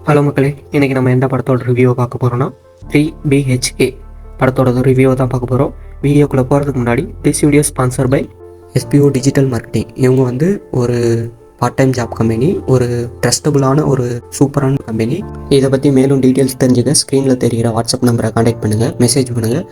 Hello மக்களே, இன்றைக்கி நம்ம எந்த படத்தோட ரிவ்யூவை பார்க்க போகிறோன்னா 3BHK படத்தோட ரிவ்யூவை தான் பார்க்க போகிறோம். வீடியோக்குள்ளே போகிறதுக்கு முன்னாடி this video sponsor by SPO digital marketing. இவங்க வந்து ஒரு பார்ட் டைம் ஜாப் கம்பெனி, ஒரு ட்ரஸ்டபுளான ஒரு சூப்பரான கம்பெனி. இதை பற்றி மேலும் டீட்டெயில்ஸ் தெரிஞ்சுக்க ஸ்க்ரீனில் தெரிகிற வாட்ஸ்அப் நம்பரை கான்டாக்ட் பண்ணுங்கள், மெசேஜ் பண்ணுங்கள்.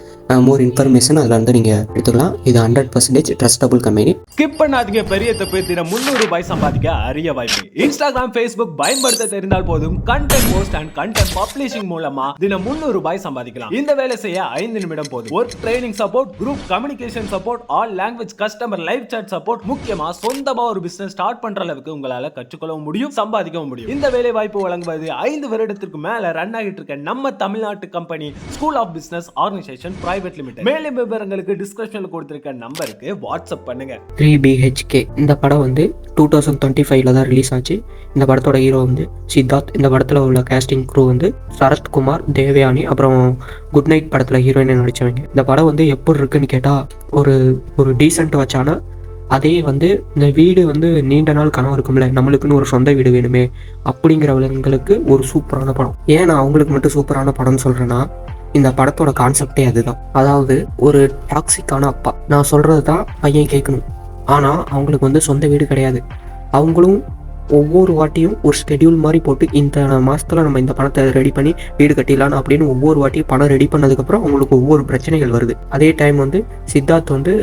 மோர் இன்ஃபர்மேஷன் அதில் வந்து நீங்கள் எடுத்துக்கலாம். இது 100% ட்ரஸ்டபுள் கம்பெனி. ஸ்கிப் பண்ணாதீங்க. பெரிய தப்பு. தினம் 300 ரூபாய் சம்பாதிக்க அரிய வாய்ப்பு. இன்ஸ்டாகிராம், ஃபேஸ்புக் பயன்படுத்த தெரிந்தால் போதும். Content post and content publishing மூலமா தினம் 300 ரூபாய் சம்பாதிக்கலாம். இந்த வேலை செய்ய 5 நிமிடம் போதும். Work training support, group communication support, all language customer live chat support. முக்கியமா சொந்தமா ஒரு பிசினஸ் ஸ்டார்ட் பண்ற அளவுக்கு உங்களால கற்றுக்கொள்ளவும் முடியும், சம்பாதிக்கவும் முடியும். இந்த வேலை வாய்ப்பு வழங்குவது 5 வருடத்திற்கு மேல ரன் ஆகிட்டு இருக்க நம்ம தமிழ்நாட்டு company school of business organisation private limited. மேலும் விவரங்களுக்கு டிஸ்கிரிப்ஷன்ல கொடுத்திருக்க நம்பருக்கு வாட்ஸ்அப் பண்ணுங்க. 3BHK இந்த படம் வந்து 2025 தான் ரிலீஸ் ஆச்சு. இந்த படத்தோட ஹீரோ வந்து சித்தார்த். இந்த படத்தில் உள்ள கேஸ்டிங் க்ரூ வந்து சரத்குமார், தேவயானி, அப்புறம் குட் நைட் படத்தில் ஹீரோயினை நடித்தவங்க. இந்த படம் வந்து எப்படி இருக்குன்னு கேட்டால் ஒரு டீசென்ட் வச்சானா, அதே வந்து இந்த வீடு வந்து நீண்ட நாள் கனவு இருக்கும்ல, நம்மளுக்குன்னு ஒரு சொந்த வீடு வேணுமே அப்படிங்கிறவங்களுக்கு ஒரு சூப்பரான படம். ஏன் நான் அவங்களுக்கு மட்டும் சூப்பரான படம்னு சொல்கிறேன்னா, இந்த படத்தோட கான்செப்டே அதுதான். அதாவது ஒரு டாக்ஸிக்கான அப்பா, நான் சொல்கிறது தான் பையன் கேட்கணும், ஆனால் அவங்களுக்கு வந்து சொந்த வீடு கிடையாது. அவங்களும் ஒவ்வொரு வாட்டியும் ஒரு ஸ்கெடியூல் மாதிரி போட்டு இந்த மாதத்தில் நம்ம இந்த பணத்தை ரெடி பண்ணி வீடு கட்டிடலான்னு அப்படின்னு ஒவ்வொரு வாட்டியும் பணம் ரெடி பண்ணதுக்கப்புறம் அவங்களுக்கு ஒவ்வொரு பிரச்சனைகள் வருது. அதே டைம் வந்து சித்தார்த் வந்து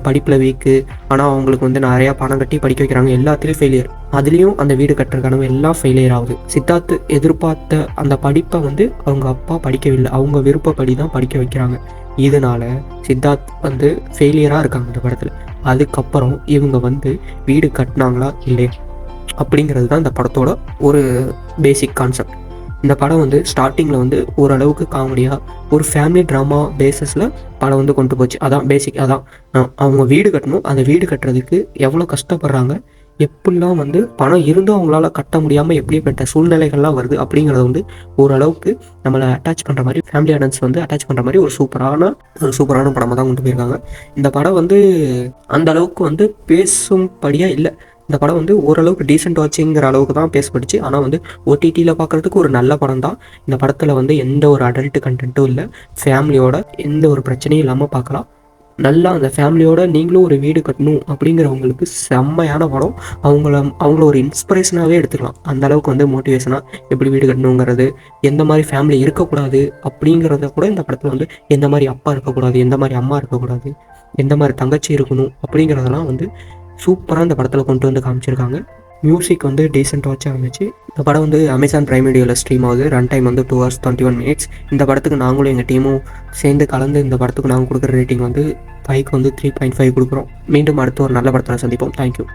படிப்பில் வீக்கு, ஆனால் அவங்களுக்கு வந்து நிறையா பணம் கட்டி படிக்க வைக்கிறாங்க, எல்லாத்துலேயும் ஃபெயிலியர். அதுலேயும் அந்த வீடு கட்டுற கனவு எல்லாம் ஃபெயிலியர் ஆகுது. சித்தார்த் எதிர்பார்த்த அந்த படிப்பை வந்து அவங்க அப்பா படிக்கவில்லை, அவங்க விருப்பப்படி தான் படிக்க வைக்கிறாங்க. இதனால சித்தார்த் வந்து ஃபெயிலியராக இருக்காங்க இந்த படத்தில். அதுக்கப்புறம் இவங்க வந்து வீடு கட்டினாங்களா இல்லையா அப்படிங்கிறது தான் இந்த படத்தோட ஒரு பேசிக் கான்செப்ட். இந்த படம் வந்து ஸ்டார்டிங்கில் வந்து ஓரளவுக்கு காமெடியாக ஒரு ஃபேமிலி ட்ராமா பேஸஸில் படம் வந்து கொண்டு போச்சு. அதான் பேசிக். அதான் அவங்க வீடு கட்டணும், அந்த வீடு கட்டுறதுக்கு எவ்வளோ கஷ்டப்படுறாங்க, எப்படிலாம் வந்து பணம் இருந்தும் அவங்களால கட்ட முடியாமல் எப்படிப்பட்ட சூழ்நிலைகள்லாம் வருது அப்படிங்கிறத வந்து ஓரளவுக்கு நம்மளை அட்டாச் பண்ணுற மாதிரி, ஃபேமிலி ஆடியன்ஸ் வந்து அட்டாச் பண்ணுற மாதிரி ஒரு சூப்பரான படமாக தான் கொண்டு போயிருக்காங்க. இந்த படம் வந்து அந்த அளவுக்கு வந்து பேசும்படியாக இல்லை. இந்த படம் வந்து ஓரளவுக்கு டீசென்ட் வாட்சிங்கிற அளவுக்கு தான் பேசப்பட்டுச்சு. ஆனால் வந்து OTTயில் பார்க்குறதுக்கு ஒரு நல்ல படம் தான். இந்த படத்தில் வந்து எந்த ஒரு அடல்ட் கண்டென்ட்டும் இல்லை. ஃபேமிலியோட எந்த ஒரு பிரச்சனையும் இல்லாமல் பார்க்கலாம். நல்லா அந்த ஃபேமிலியோட நீங்களும் ஒரு வீடு கட்டணும் அப்படிங்கிறவங்களுக்கு செம்மையான படம். அவங்கள ஒரு இன்ஸ்பிரேஷனாகவே எடுத்துக்கலாம். அந்த அளவுக்கு வந்து மோட்டிவேஷனாக எப்படி வீடு கட்டணுங்கிறது, எந்த மாதிரி ஃபேமிலி இருக்கக்கூடாது அப்படிங்கிறத கூட இந்த படத்தில் வந்து எந்த மாதிரி அப்பா இருக்கக்கூடாது, எந்த மாதிரி அம்மா இருக்கக்கூடாது, எந்த மாதிரி தங்கச்சி இருக்கணும் அப்படிங்கிறதெல்லாம் வந்து சூப்பராக இந்த படத்தில் கொண்டு வந்து காமிச்சிருக்காங்க. மியூசிக் வந்து டீசென்ட் வாட்சாக இருந்துச்சு. இந்த படம் வந்து அமேசான் பிரைம் வீடியோவில் ஸ்ட்ரீம் ஆகுது. ரன் டைம் வந்து 2 hours 21 minutes. இந்த படத்துக்கு நாங்களும் எங்கள் டீமும் சேர்ந்து கலந்து இந்த படத்துக்கு நாங்கள் கொடுக்குற ரேட்டிங் வந்து 5க்கு வந்து 3.5 கொடுக்குறோம். மீண்டும் அடுத்து ஒரு நல்ல படத்தில் சந்திப்போம். தேங்க்யூ.